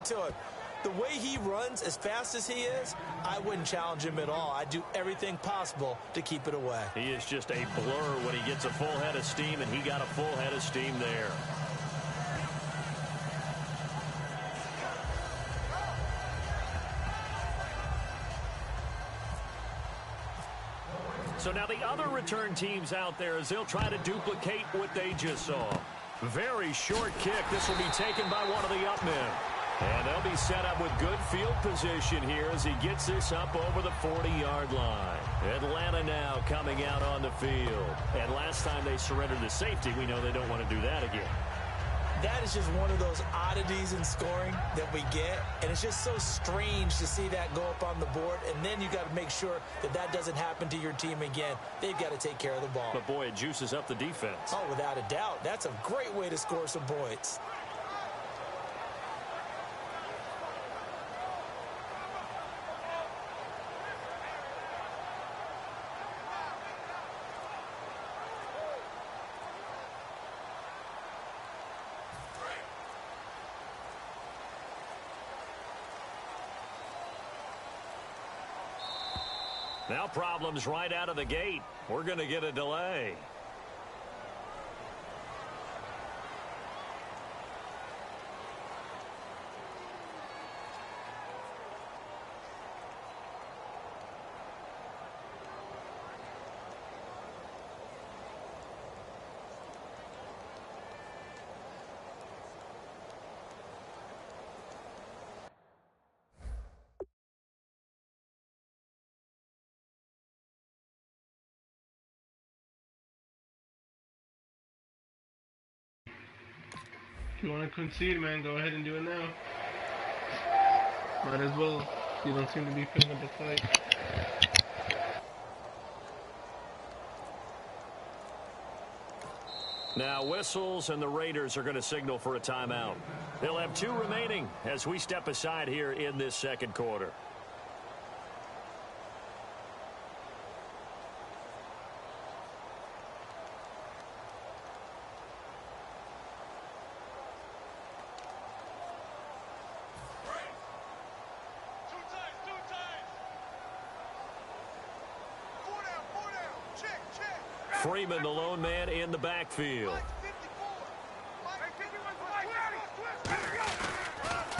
to him. The way he runs as fast as he is, I wouldn't challenge him at all. I'd do everything possible to keep it away. He is just a blur when he gets a full head of steam, and he got a full head of steam there. So now the other return teams out there as they'll try to duplicate what they just saw. Very short kick. This will be taken by one of the up men. And they'll be set up with good field position here as he gets this up over the 40-yard line. Atlanta now coming out on the field. And last time they surrendered to safety, we know they don't want to do that again. That is just one of those oddities in scoring that we get, and it's just so strange to see that go up on the board, and then you got to make sure that that doesn't happen to your team again. They've got to take care of the ball. But, boy, it juices up the defense. Oh, without a doubt. That's a great way to score some points. Now problems right out of the gate. We're going to get a delay. If you want to concede, man, go ahead and do it now. Might as well. You don't seem to be putting up a fight. Now whistles, and the Raiders are going to signal for a timeout. They'll have 2 remaining as we step aside here in this second quarter. Freeman, the lone man in the backfield.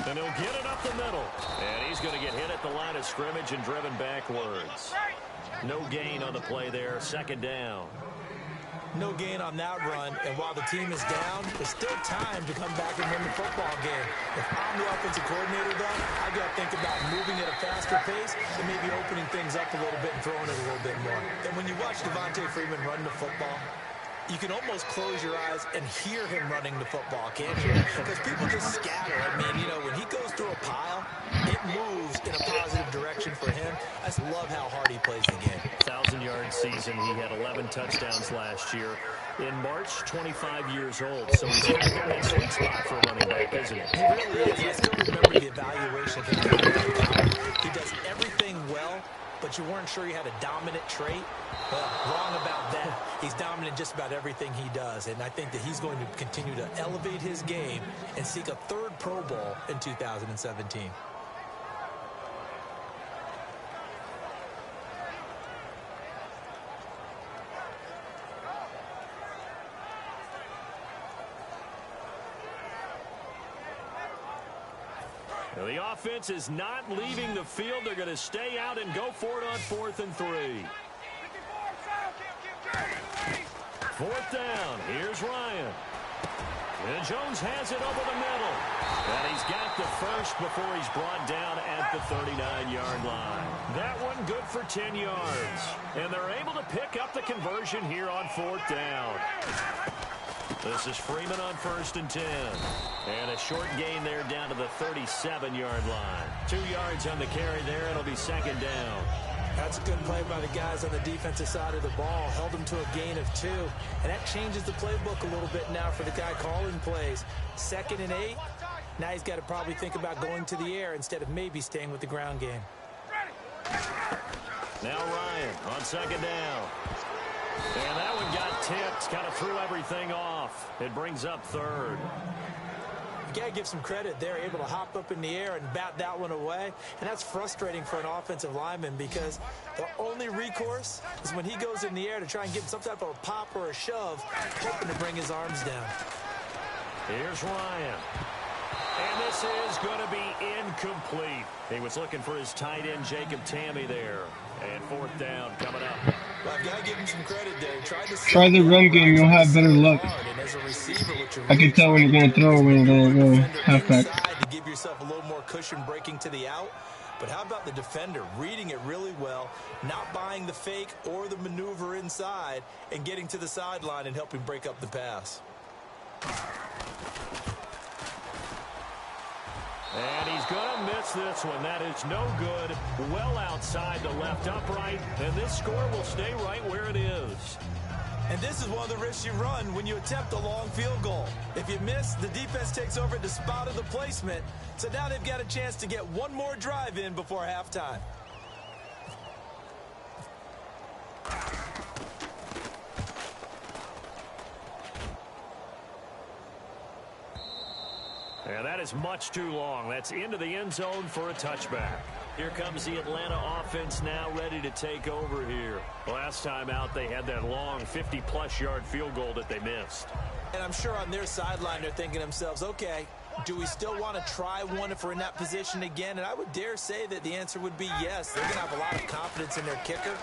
And he'll get it up the middle. And he's going to get hit at the line of scrimmage and driven backwards. No gain on the play there. Second down. No gain on that run, and while the team is down, there's still time to come back and win the football game. If I'm the offensive coordinator, though, I've got to think about moving at a faster pace and maybe opening things up a little bit and throwing it a little bit more. And when you watch Devontae Freeman run the football, you can almost close your eyes and hear him running the football, can't you? Because people just scatter. I mean, you know, when he goes through a pile, it moves in a positive direction for him. I just love how hard he plays the game. 1,000-yard season. He had 11 touchdowns last year. In March, 25 years old. So he's kind of in that sweet spot for a running back, isn't he? He really is. I still remember the evaluation of him. He does everything well, but you weren't sure he had a dominant trait. Well, wrong about that. He's dominant just about everything he does, and I think that he's going to continue to elevate his game and seek a 3rd Pro Bowl in 2017. Now, the offense is not leaving the field. They're going to stay out and go for it on 4th and 3. 4th down. Here's Ryan. And Jones has it over the middle. And he's got the first before he's brought down at the 39-yard line. That one good for 10 yards. And they're able to pick up the conversion here on 4th down. This is Freeman on 1st and 10. And a short gain there down to the 37-yard line. 2 yards on the carry there. It'll be 2nd down. That's a good play by the guys on the defensive side of the ball. Held them to a gain of 2. And that changes the playbook a little bit now for the guy calling plays. 2nd and 8. Now he's got to probably think about going to the air instead of maybe staying with the ground game. Now Ryan on 2nd down. And that one got tipped. Kind of threw everything off. It brings up 3rd. You got to give some credit. They're able to hop up in the air and bat that one away. And that's frustrating for an offensive lineman because the only recourse is when he goes in the air to try and get some type of a pop or a shove, hoping to bring his arms down. Here's Ryan. And this is going to be incomplete. He was looking for his tight end, Jacob Tammy, there. And fourth down coming up. Well, I've got to give him some credit there. Try the run game, you'll have better luck. I can tell when you're going to throw or when you're going to go halfback. To give yourself a little more cushion breaking to the out. But how about the defender reading it really well, not buying the fake or the maneuver inside, and getting to the sideline and helping break up the pass. And he's going to miss this one. That is no good. Well outside the left upright. And this score will stay right where it is. And this is one of the risks you run when you attempt a long field goal. If you miss, the defense takes over at the spot of the placement. So now they've got a chance to get one more drive in before halftime. And that is much too long. That's into the end zone for a touchback. Here comes the Atlanta offense now ready to take over here. Last time out, they had that long 50-plus yard field goal that they missed. And I'm sure on their sideline, they're thinking to themselves, okay, do we still want to try one if we're in that position again? And I would dare say that the answer would be yes. They're going to have a lot of confidence in their kicker.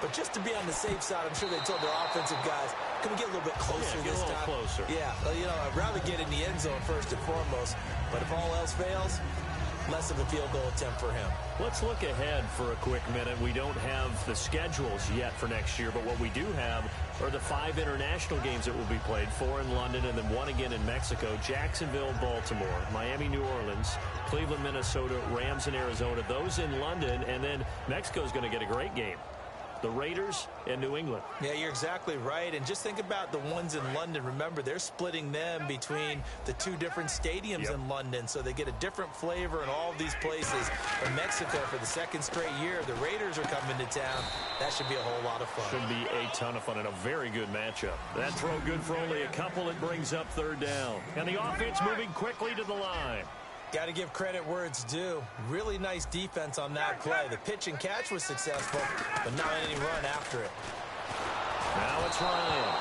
But just to be on the safe side, I'm sure they told their offensive guys, can we get a little bit closer this time? Get a little closer. Yeah, you know, I'd rather get in the end zone first and foremost. But if all else fails, less of a field goal attempt for him. Let's look ahead for a quick minute. We don't have the schedules yet for next year, but what we do have are the 5 international games that will be played, 4 in London and then 1 again in Mexico, Jacksonville, Baltimore, Miami, New Orleans, Cleveland, Minnesota, Rams in Arizona, those in London, and then Mexico's going to get a great game. The Raiders and New England. Yeah, you're exactly right. And just think about the ones in London. Remember, they're splitting them between the 2 different stadiums in London, so they get a different flavor in all of these places. In Mexico, for the 2nd straight year, the Raiders are coming to town. That should be a whole lot of fun. Should be a ton of fun and a very good matchup. That throw good for only a couple. It brings up 3rd down. And the offense moving quickly to the line. Got to give credit where it's due. Really nice defense on that play. The pitch and catch was successful, but not any run after it. Now it's Ryan.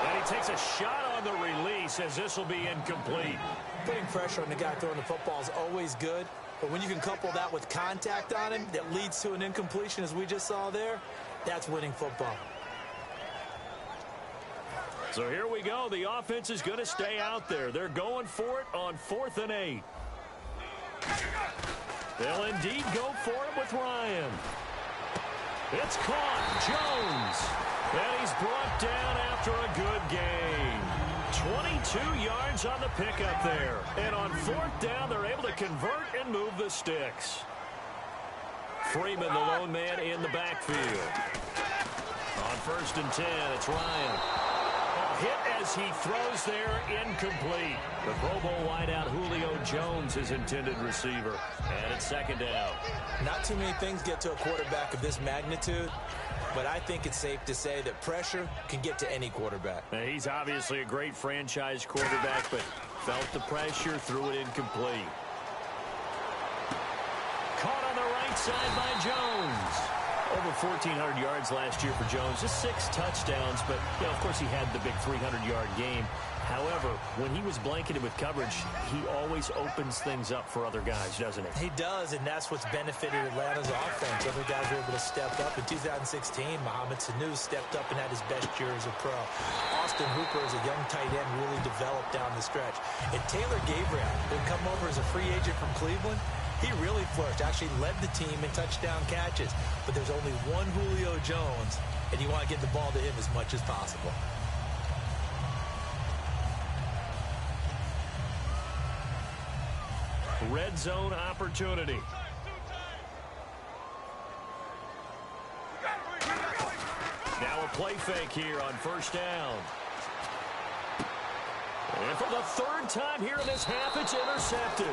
And he takes a shot on the release as this will be incomplete. Putting pressure on the guy throwing the football is always good, but when you can couple that with contact on him that leads to an incompletion, as we just saw there, that's winning football. So here we go. The offense is going to stay out there. They're going for it on 4th and 8. They'll indeed go for it with Ryan. It's caught. Jones. And he's brought down after a good gain. 22 yards on the pickup there. And on 4th down, they're able to convert and move the sticks. Freeman, the lone man in the backfield. On 1st and 10, it's Ryan. Hit as he throws there, incomplete. The Pro Bowl wideout Julio Jones, his intended receiver. And it's 2nd down. Not too many things get to a quarterback of this magnitude, but I think it's safe to say that pressure can get to any quarterback. Now, he's obviously a great franchise quarterback, but felt the pressure, threw it incomplete. Caught on the right side by Jones. Over 1,400 yards last year for Jones. Just 6 touchdowns, but, you know, of course, he had the big 300-yard game. However, when he was blanketed with coverage, he always opens things up for other guys, doesn't he? He does, and that's what's benefited Atlanta's offense. Other guys were able to step up. In 2016, Mohamed Sanu stepped up and had his best year as a pro. Austin Hooper, as a young tight end, really developed down the stretch. And Taylor Gabriel, who had come over as a free agent from Cleveland, he really flourished, actually led the team in touchdown catches. But there's only one Julio Jones, and you want to get the ball to him as much as possible. Red zone opportunity. Now a play fake here on 1st down. And for the 3rd time here in this half, it's intercepted.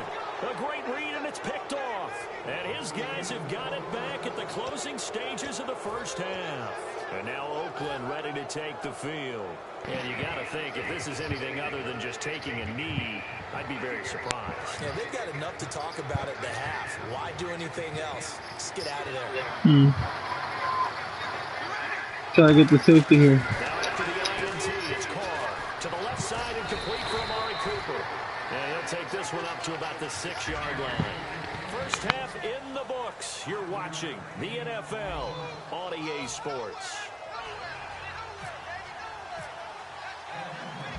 A great read, and it's picked off. And his guys have got it back at the closing stages of the first half. And now Oakland ready to take the field. And you got to think, if this is anything other than just taking a knee, I'd be very surprised. Yeah, they've got enough to talk about at the half. Why do anything else? Just get out of there. Try to get the safety here. Now after the INT, it's Carr to the left side and complete for Amari Cooper. And he'll take this one up to about the 6-yard line. First half in the books. You're watching the NFL on EA Sports.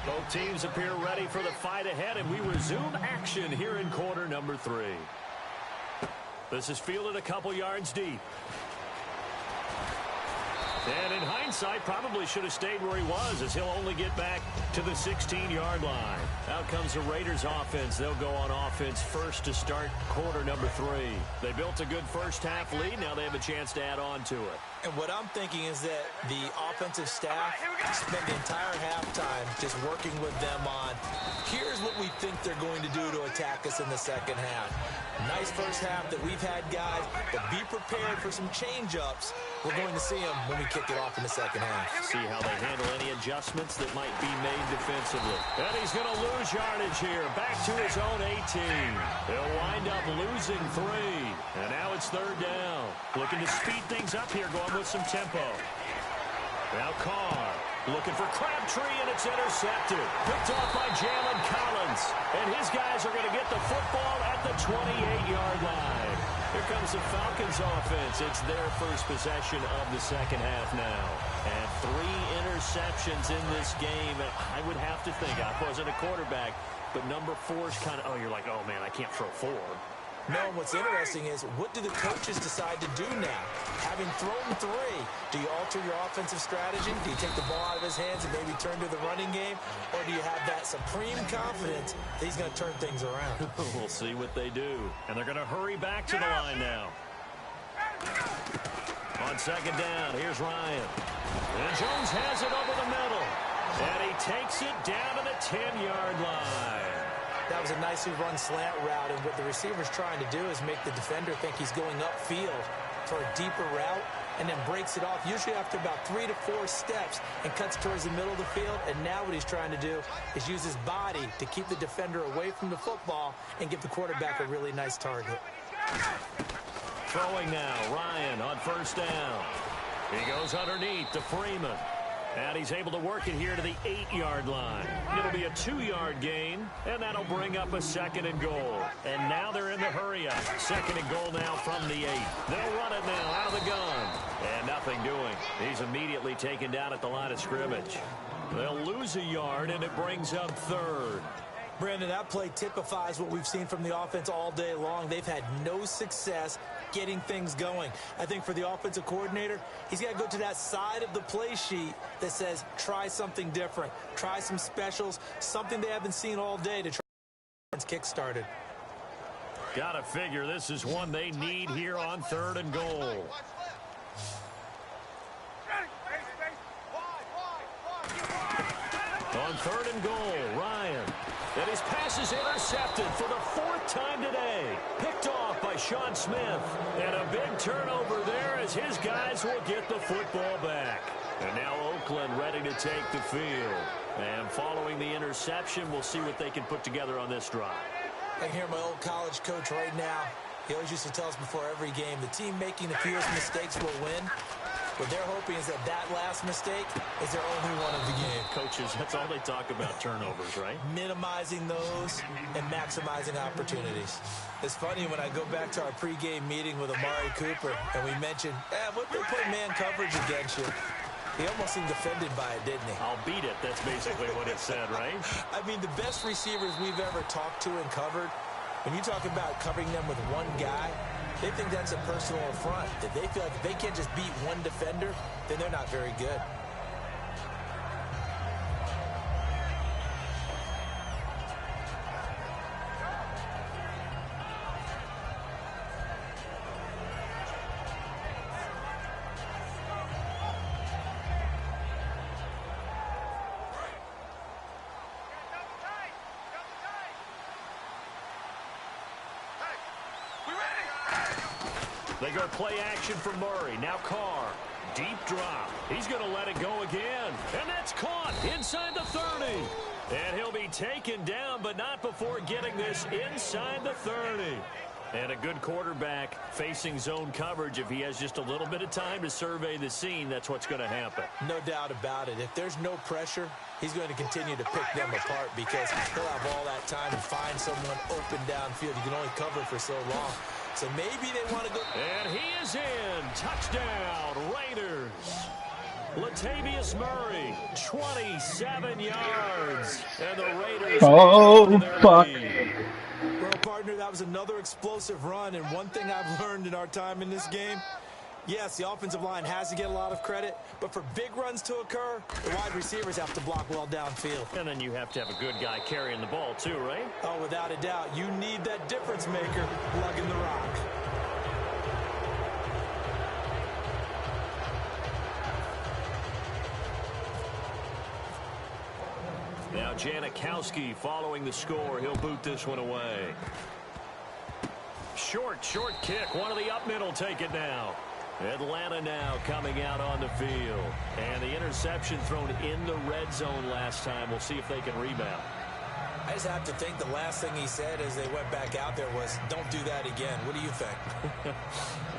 Both teams appear ready for the fight ahead, and we resume action here in quarter number 3. This is fielded a couple yards deep. And in hindsight, probably should have stayed where he was, as he'll only get back to the 16-yard line. Out comes the Raiders offense. They'll go on offense first to start quarter number 3. They built a good first-half lead. Now they have a chance to add on to it. And what I'm thinking is that the offensive staff spent the entire halftime just working with them on, here's what we think they're going to do to attack us in the second half. Nice first half that we've had, guys, but be prepared for some change-ups. We're going to see them when we kick it off in the second half. See how they handle any adjustments that might be made defensively. And he's going to lose yardage here. Back to his own 18. He'll wind up losing 3. And now it's third down. Looking to speed things up here, going with some tempo. Now Carr looking for Crabtree, and it's intercepted. Picked off by Jalen Collins. And his guys are going to get the football at the 28-yard line. Here comes the Falcons offense. It's their first possession of the second half now. And 3 interceptions in this game. I would have to think, I wasn't a quarterback, but number 4 is kind of, you're like, oh man, I can't throw 4. No, what's interesting is, what do the coaches decide to do now? Having thrown 3, do you alter your offensive strategy? Do you take the ball out of his hands and maybe turn to the running game? Or do you have that supreme confidence that he's going to turn things around? We'll see what they do. And they're going to hurry back to the line now. On second down, here's Ryan. And Jones has it over the middle. And he takes it down to the 10-yard line. That was a nicely run slant route, and what the receiver's trying to do is make the defender think he's going upfield for a deeper route, and then breaks it off, usually after about 3 to 4 steps, and cuts towards the middle of the field. And now what he's trying to do is use his body to keep the defender away from the football and give the quarterback a really nice target. Throwing now, Ryan on first down. He goes underneath to Freeman. And he's able to work it here to the 8-yard line. It'll be a 2-yard gain, and that'll bring up a 2nd and goal. And now they're in the hurry-up. 2nd and goal now from the 8. They'll run it now out of the gun. And nothing doing. He's immediately taken down at the line of scrimmage. They'll lose a yard, and it brings up 3rd. Brandon, that play typifies what we've seen from the offense all day long. They've had no success getting things going. I think for the offensive coordinator, he's got to go to that side of the play sheet that says, try something different. Try some specials, something they haven't seen all day to try to get kick started. Got to figure this is one they need here on 3rd and goal. On 3rd and goal, Ryan. And his pass is intercepted for the 4th time today. Picked off by Sean Smith. And a big turnover there as his guys will get the football back. And now Oakland ready to take the field. And following the interception, we'll see what they can put together on this drive. I can hear my old college coach right now. He always used to tell us before every game, the team making the fewest mistakes will win. What they're hoping is that last mistake is their only one of the game. Coaches, that's all they talk about, turnovers, right? Minimizing those and maximizing opportunities. It's funny when I go back to our pregame meeting with Amari Cooper and we mentioned, what they play man coverage against you. He almost seemed offended by it, didn't he? I'll beat it. That's basically what it said, right? I mean, the best receivers we've ever talked to and covered, when you talk about covering them with one guy, they think that's a personal affront. If they feel like if they can't just beat one defender, then they're not very good. They go play action for Murray. Now Carr. Deep drop. He's going to let it go again. And that's caught inside the 30. And he'll be taken down, but not before getting this inside the 30. And a good quarterback facing zone coverage. If he has just a little bit of time to survey the scene, that's what's going to happen. No doubt about it. If there's no pressure, he's going to continue to pick them apart because he'll have all that time to find someone open downfield. You can only cover for so long. So maybe they want to go. And he is in. Touchdown, Raiders. Latavius Murray, 27 yards. And the Raiders. Oh, fuck. Well, partner, that was another explosive run. And one thing I've learned in our time in this game, yes, the offensive line has to get a lot of credit, but for big runs to occur, the wide receivers have to block well downfield. And then you have to have a good guy carrying the ball too, right? Oh, without a doubt. You need that difference maker lugging the rock. Now Janikowski following the score. He'll boot this one away. Short kick. One of the up middle take it now. Atlanta now coming out on the field. And the interception thrown in the red zone last time. We'll see if they can rebound. I just have to think the last thing he said as they went back out there was, don't do that again. What do you think?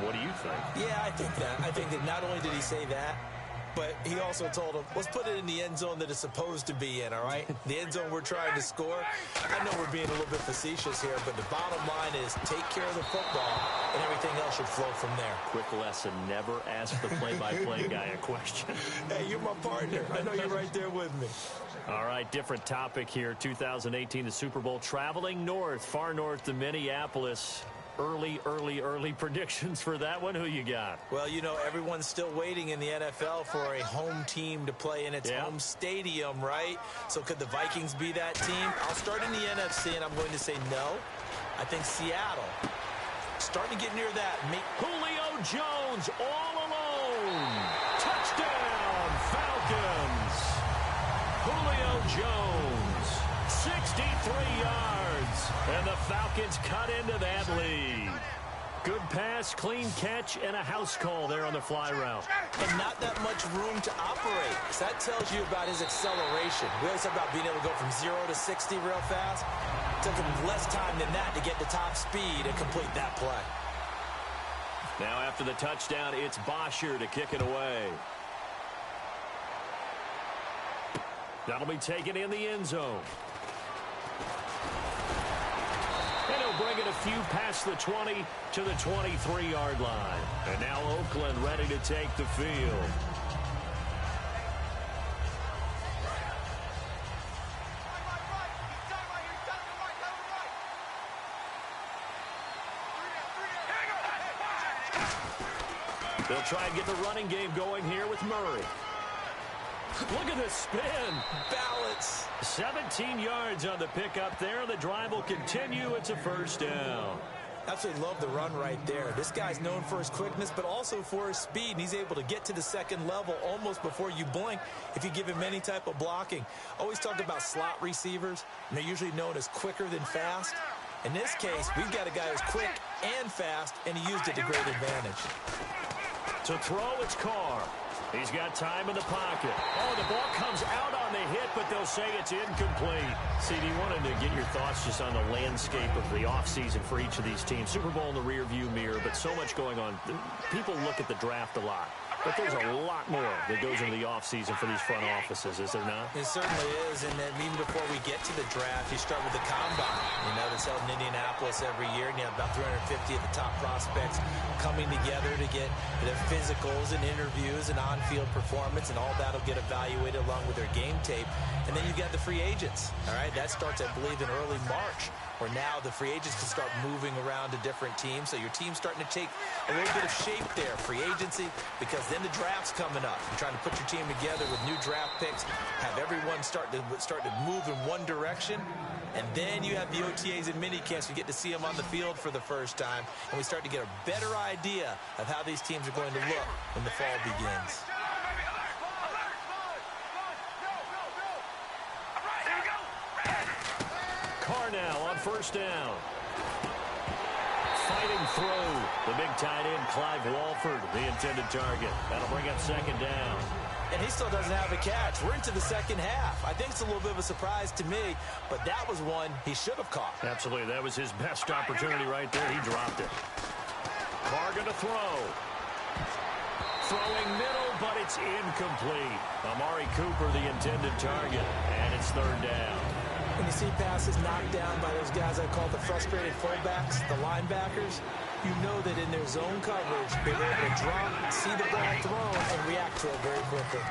What do you think? Yeah, I think that. I think that not only did he say that, but he also told him, let's put it in the end zone that it's supposed to be in, all right? The end zone we're trying to score. I know we're being a little bit facetious here, but the bottom line is take care of the football, and everything else should flow from there. Quick lesson, never ask the play-by-play guy a question. Hey, you're my partner. I know you're right there with me. All right, different topic here. 2018, the Super Bowl, traveling north, far north to Minneapolis. Early predictions for that one. Who you got? Well, you know, everyone's still waiting in the NFL for a home team to play in its home stadium, right? So could the Vikings be that team? I'll start in the NFC, and I'm going to say no. I think Seattle. Starting to get near that. Julio Jones all alone. Touchdown, Falcons. Julio Jones, 63 yards. And the Falcons cut into that lead. Good pass, clean catch, and a house call there on the fly route. And not that much room to operate. So that tells you about his acceleration. We always talk about being able to go from 0 to 60 real fast. It took him less time than that to get to top speed and complete that play. Now after the touchdown, it's Bosher to kick it away. That'll be taken in the end zone. And he'll bring it a few past the 20 to the 23-yard line. And now Oakland ready to take the field. They'll try and get the running game going here with Murray. Look at this spin. Balance. 17 yards on the pickup there. The drive will continue. It's a first down. Absolutely love the run right there. This guy's known for his quickness, but also for his speed. And he's able to get to the second level almost before you blink if you give him any type of blocking. Always talk about slot receivers, and they're usually known as quicker than fast. In this case, we've got a guy who's quick and fast, and he used it to great advantage. To throw, it's Carr. He's got time in the pocket. Oh, the ball comes out on the hit, but they'll say it's incomplete. CD, wanted to get your thoughts just on the landscape of the offseason for each of these teams. Super Bowl in the rearview mirror, but so much going on. People look at the draft a lot, but there's a lot more that goes into the offseason for these front offices, is there not? It certainly is, and then even before we get to the draft, you start with the combine. You know, that's held in Indianapolis every year, and you have about 350 of the top prospects coming together to get their physicals and interviews and on-field performance, and all that will get evaluated along with their game tape. And then you've got the free agents, all right? That starts, I believe, in early March, where now the free agents can start moving around to different teams. So your team's starting to take a little bit of shape there, free agency, because then the draft's coming up. You're trying to put your team together with new draft picks, have everyone start to move in one direction, and then you have the OTAs and mini camps. You get to see them on the field for the first time, and we start to get a better idea of how these teams are going to look when the fall begins. Carr now on first down. Fighting throw. The big tight end, Clive Walford, the intended target. That'll bring up second down. And he still doesn't have a catch. We're into the second half. I think it's a little bit of a surprise to me, but that was one he should have caught. Absolutely. That was his best opportunity right there. He dropped it. Carr going to throw. Throwing middle, but it's incomplete. Amari Cooper, the intended target, and it's third down. When you see passes knocked down by those guys I call the frustrated fullbacks, the linebackers, you know that in their zone coverage, they're able to drop, see the ball thrown, and react to it very quickly.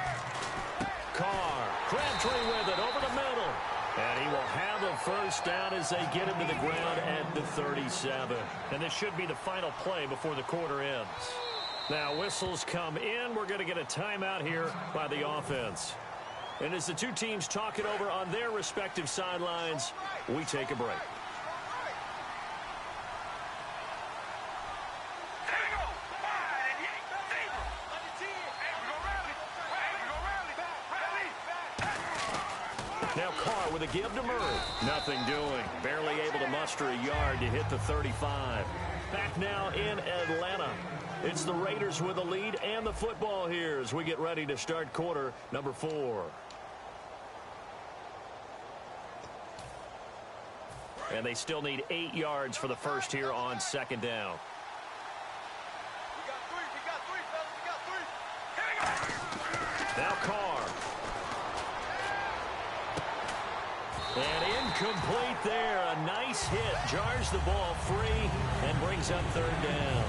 Carr, Crabtree with it over the middle. And he will have a first down as they get him to the ground at the 37. And this should be the final play before the quarter ends. Now whistles come in. We're going to get a timeout here by the offense. And as the two teams talk it over on their respective sidelines, we take a break. Now Carr with a give to Murray. Nothing doing. Barely able to muster a yard to hit the 35. Back now in Atlanta. It's the Raiders with the lead and the football here as we get ready to start quarter number 4. And they still need 8 yards for the first here on second down. We got three, fellas. We got three. Now Carr. And incomplete there. A nice hit. Jars the ball free and brings up third down.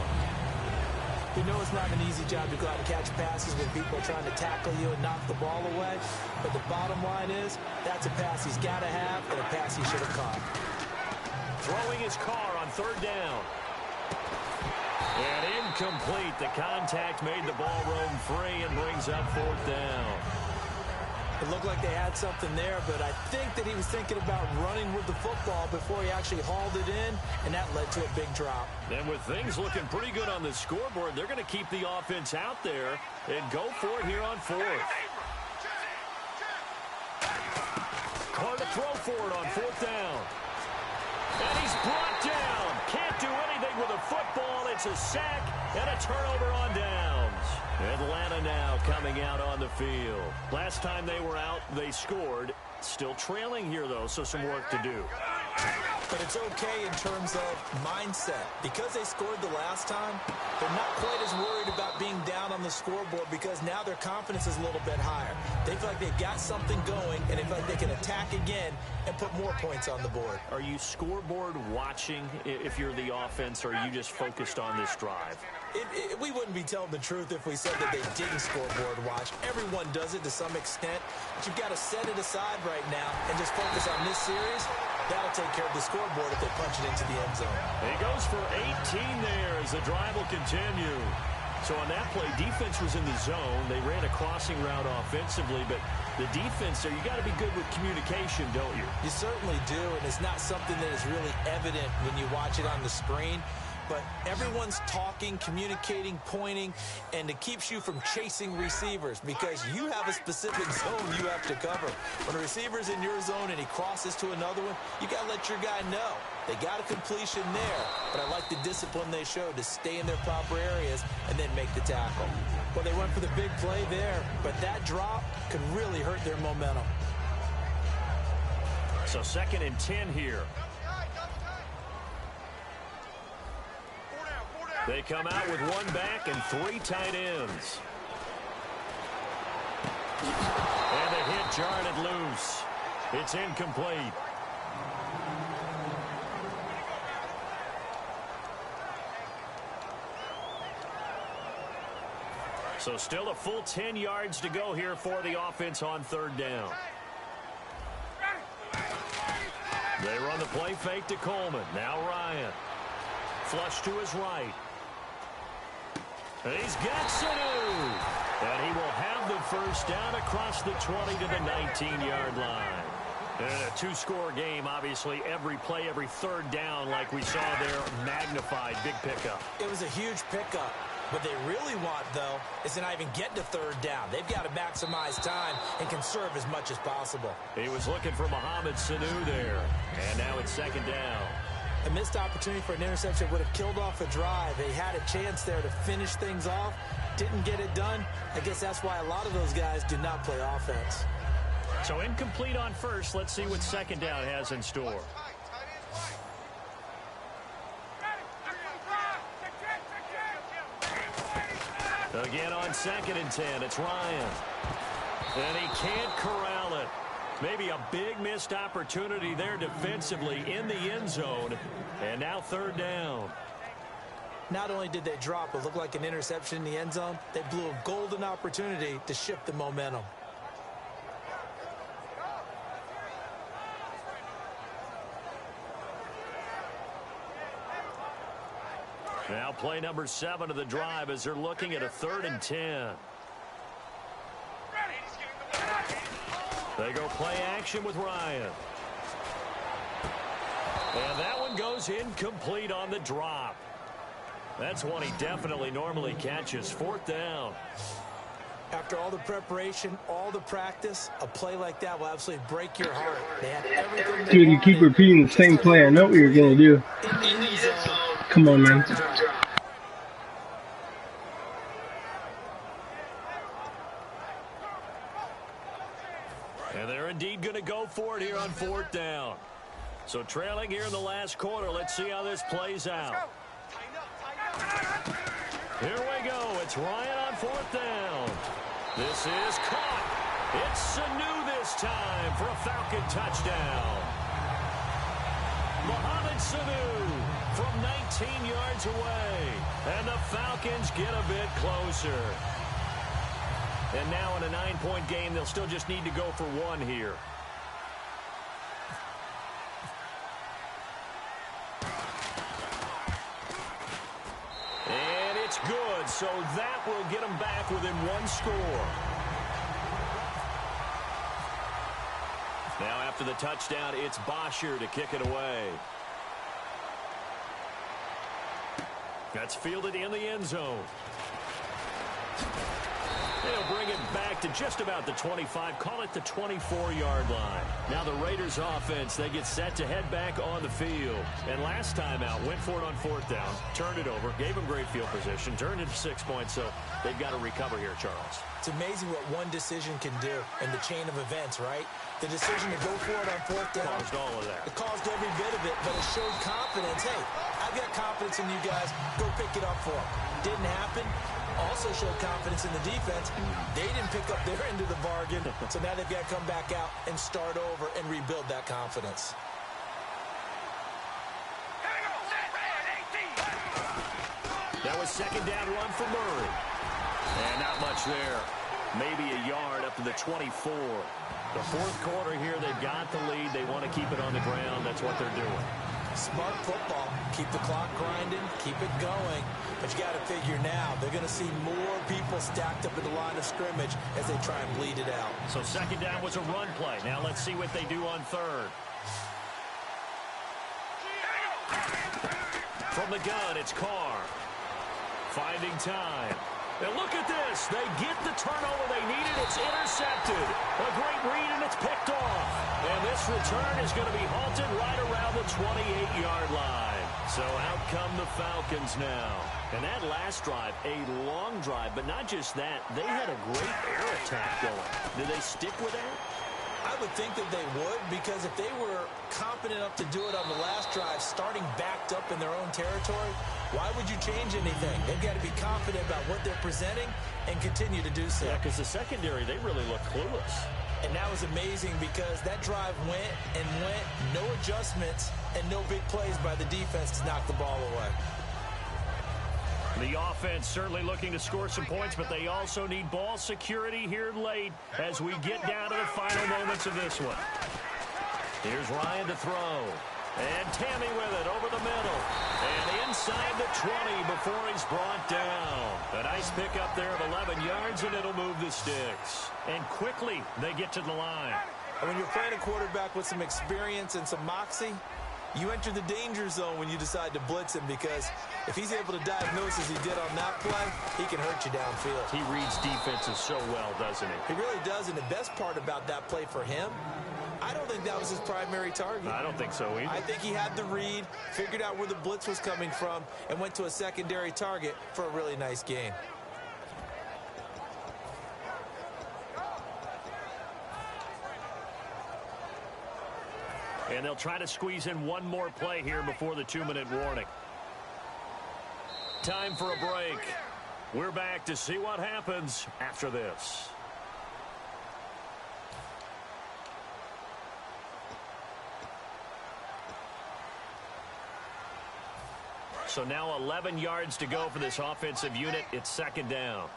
We know it's not an easy job to go out and catch passes when people are trying to tackle you and knock the ball away. But the bottom line is, that's a pass he's got to have and a pass he should have caught. Throwing his Carr on third down. And incomplete. The contact made the ball roam free and brings up fourth down. It looked like they had something there, but I think that he was thinking about running with the football before he actually hauled it in, and that led to a big drop. And with things looking pretty good on the scoreboard, they're going to keep the offense out there and go for it here on fourth. Carr to throw for it on fourth down. And he's brought down. Can't do anything with a football. It's a sack and a turnover on downs. Atlanta now coming out on the field. Last time they were out, they scored. Still trailing here, though, so some work to do. But it's okay in terms of mindset. Because they scored the last time, they're not quite as worried about being down on the scoreboard because now their confidence is a little bit higher. They feel like they've got something going, and they feel like they can attack again and put more points on the board. Are you scoreboard watching if you're the offense, or are you just focused on this drive? We wouldn't be telling the truth if we said that they didn't scoreboard watch. Everyone does it to some extent. But you've got to set it aside right now and just focus on this series. That'll take care of the scoreboard if they punch it into the end zone. He goes for 18 there as the drive will continue. So on that play, defense was in the zone. They ran a crossing route offensively, but the defense there, you got to be good with communication, don't you? You certainly do, and it's not something that is really evident when you watch it on the screen. But everyone's talking, communicating, pointing, and it keeps you from chasing receivers because you have a specific zone you have to cover. When a receiver's in your zone and he crosses to another one, you got to let your guy know. They got a completion there, but I like the discipline they showed to stay in their proper areas and then make the tackle. Well, they went for the big play there, but that drop could really hurt their momentum. So 2nd and 10 here. They come out with one back and 3 tight ends. And the hit jarred it loose. It's incomplete. So still a full 10 yards to go here for the offense on third down. They run the play fake to Coleman. Now Ryan. Flush to his right. And he's got Sanu. And he will have the first down across the 20 to the 19-yard line. And a 2-score game, obviously, every play, every third down, like we saw there, magnified, big pickup. It was a huge pickup. What they really want, though, is to not even get to third down. They've got to maximize time and conserve as much as possible. He was looking for Mohamed Sanu there. And now it's second down. A missed opportunity for an interception would have killed off a drive. They had a chance there to finish things off. Didn't get it done. I guess that's why a lot of those guys do not play offense. So incomplete on first. Let's see what second down has in store. Again on 2nd and 10, it's Ryan. And he can't corral it. Maybe a big missed opportunity there defensively in the end zone. And now 3rd down. Not only did they drop what looked like an interception in the end zone, they blew a golden opportunity to shift the momentum. Now play number 7 of the drive as they're looking at a 3rd and 10. They go play action with Ryan. And that one goes incomplete on the drop. That's one he definitely normally catches. 4th down. After all the preparation, all the practice, a play like that will absolutely break your heart. They had everything. Dude, you keep repeating the same play. I know what you're going to do. Come on, man. And they're indeed going to go for it here on 4th down. So trailing here in the last quarter. Let's see how this plays out. Here we go. It's Ryan on 4th down. This is caught. It's Sanu this time for a Falcon touchdown. Mohamed Sanu from 19 yards away. And the Falcons get a bit closer. And now in a 9-point game, they'll still just need to go for 1 here. And it's good, so that will get them back within 1 score. Now after the touchdown, it's Bosher to kick it away. That's fielded in the end zone. They'll bring it back to just about the 25, call it the 24-yard line. Now the Raiders offense, they get set to head back on the field. And last time out, went for it on 4th down, turned it over, gave them great field position, turned it to 6 points, so they've got to recover here, Charles. It's amazing what one decision can do in the chain of events, right? The decision to go for it on 4th down. Caused all of that. It caused every bit of it, but it showed confidence. Hey, I've got confidence in you guys. Go pick it up for them. Didn't happen. Also showed confidence in the defense. They didn't pick up their end of the bargain, so now they've got to come back out and start over and rebuild that confidence. That was 2nd down run for Murray. And not much there. Maybe a yard up to the 24. The 4th quarter here, they've got the lead. They want to keep it on the ground. That's what they're doing. Smart football. Keep the clock grinding. Keep it going. But you got to figure now, they're going to see more people stacked up at the line of scrimmage as they try and bleed it out. So 2nd down was a run play. Now let's see what they do on 3rd. From the gun, it's Carr. Finding time. And look at this. They get the turnover they needed. It's intercepted. A great read, and it's picked off. And this return is going to be halted right around the 28-yard line. So out come the Falcons now. And that last drive, a long drive, but not just that. They had a great air attack going. Did they stick with that? I would think that they would, because if they were competent enough to do it on the last drive, starting backed up in their own territory, why would you change anything? They've got to be confident about what they're presenting and continue to do so. Yeah, because the secondary, they really look clueless. And that was amazing because that drive went and went, no adjustments and no big plays by the defense to knock the ball away. The offense certainly looking to score some points, but they also need ball security here late as we get down to the final moments of this one. Here's Ryan to throw. And Tammy with it over the middle. And inside the 20 before he's brought down. A nice pickup there of 11 yards, and it'll move the sticks. And quickly they get to the line. And when you're playing a quarterback with some experience and some moxie, you enter the danger zone when you decide to blitz him, because if he's able to diagnose as he did on that play, he can hurt you downfield. He reads defenses so well, doesn't he? He really does, and the best part about that play for him, I don't think that was his primary target. I don't think so either. I think he had the read, figured out where the blitz was coming from, and went to a secondary target for a really nice gain. And they'll try to squeeze in one more play here before the 2-minute warning. Time for a break. We're back to see what happens after this. So now 11 yards to go for this offensive unit. It's second down.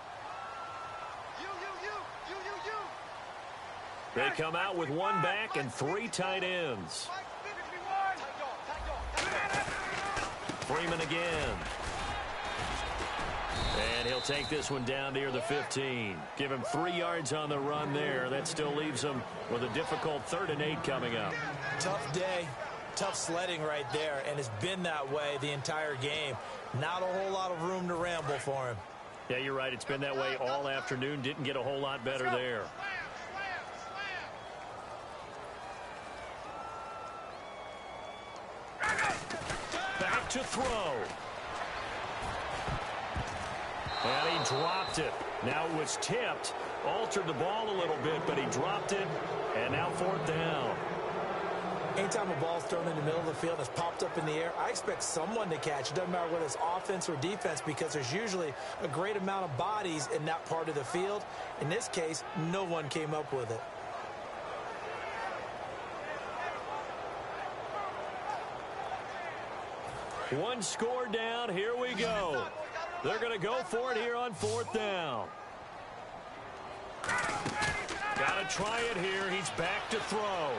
They come out with one back and 3 tight ends. Freeman again. And he'll take this one down near the 15. Give him 3 yards on the run there. That still leaves him with a difficult 3rd and 8 coming up. Tough day. Tough sledding right there, and it's been that way the entire game. Not a whole lot of room to ramble for him. Yeah, you're right. It's been that way all afternoon. Didn't get a whole lot better there. Back to throw. And he dropped it. Now it was tipped. Altered the ball a little bit, but he dropped it. And now 4th down. Anytime a ball's thrown in the middle of the field and it's popped up in the air, I expect someone to catch. It doesn't matter whether it's offense or defense, because there's usually a great amount of bodies in that part of the field. In this case, no one came up with it. One score down. Here we go. They're going to go for it here on 4th down. Got to try it here. He's back to throw.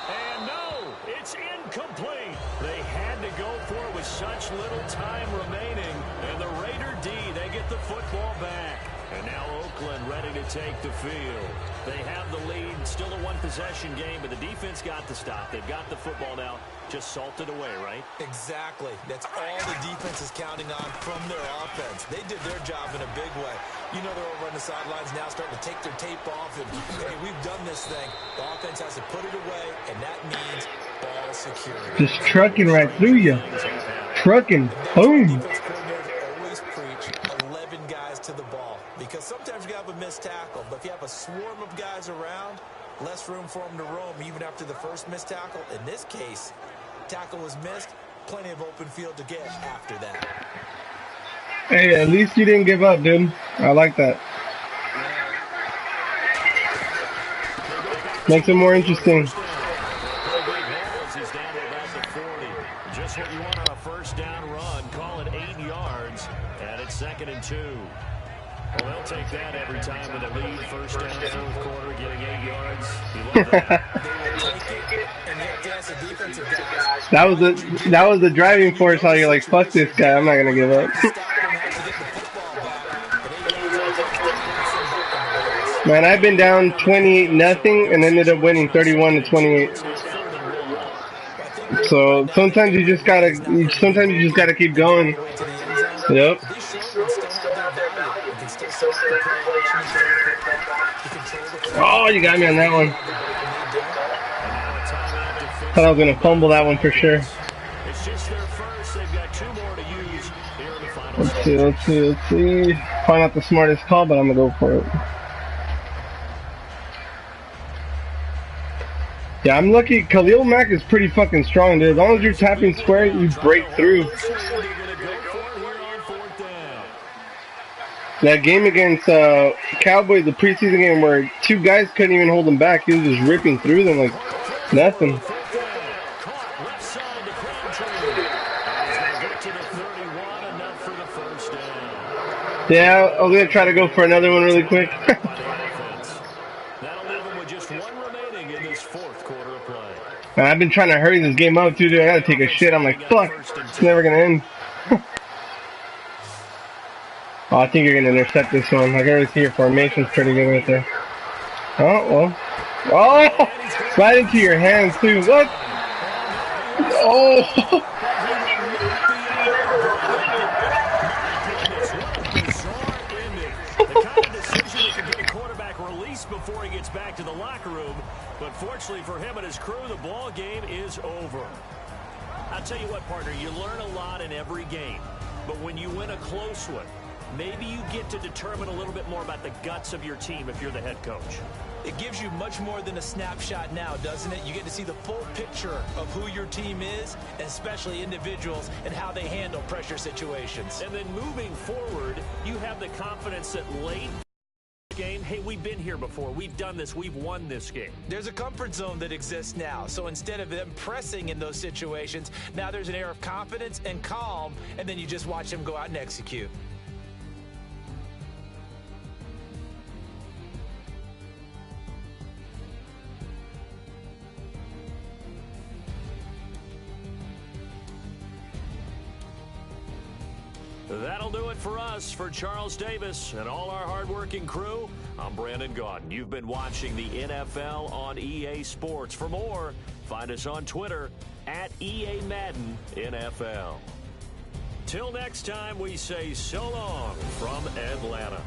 And no, it's incomplete. They had to go for it with such little time remaining. And the Raider D, they get the football back. And now Oakland ready to take the field. They have the lead, still a one-possession game, but the defense got the stop. They've got the football now, just salted away, right? Exactly. That's all the defense is counting on from their offense. They did their job in a big way. You know they're over on the sidelines now starting to take their tape off, and, hey, we've done this thing. The offense has to put it away, and that means ball security. Just trucking right through you. Trucking. Boom. Defense coordinators always preach 11 guys to the ball, because sometimes you have a missed tackle, but if you have a swarm of guys around, less room for them to roam even after the first missed tackle. In this case, tackle was missed, plenty of open field to get after that. Hey, at least you didn't give up, dude. I like that. Makes it more interesting. He's down to about the 40. Just what you want on a first down run. Call it 8 yards, and it's 2nd and 2. Well, they'll take that every time with a lead. First down, 4th quarter, getting 8 yards. You love that. That was the driving force. How you're like, fuck this guy. I'm not gonna give up. Man, I've been down 28-0 and ended up winning 31-28. So sometimes you just gotta keep going. Yep. Oh, you got me on that one. Thought I was gonna fumble that one for sure. Let's see. Probably not the smartest call, but I'm gonna go for it. Yeah, I'm lucky. Khalil Mack is pretty fucking strong, dude. As long as you're tapping square, you break through. That game against Cowboys, the preseason game where 2 guys couldn't even hold him back. He was just ripping through them like nothing. Yeah, I was going to try to go for another one really quick. Man, I've been trying to hurry this game up too, dude. I gotta take a shit. I'm like, fuck, it's never gonna end. Oh, I think you're gonna intercept this one. I can already see your formation's pretty good right there. Oh, well. Oh! Slide into your hands too. What? Oh! Before he gets back to the locker room, But fortunately for him and his crew, the ball game is over. I'll tell you what, partner, you learn a lot in every game. But when you win a close one, maybe you get to determine a little bit more about the guts of your team if you're the head coach. It gives you much more than a snapshot now, doesn't it? You get to see the full picture of who your team is, especially individuals, and how they handle pressure situations. And then moving forward, you have the confidence that late in the game, hey, we've been here before. We've done this. We've won this game. There's a comfort zone that exists now. So instead of them pressing in those situations, now there's an air of confidence and calm, and then you just watch them go out and execute. That'll do it for us. For Charles Davis and all our hardworking crew, I'm Brandon Gaudin. You've been watching the NFL on EA Sports. For more, find us on Twitter at EA Madden NFL. Till next time, we say so long from Atlanta.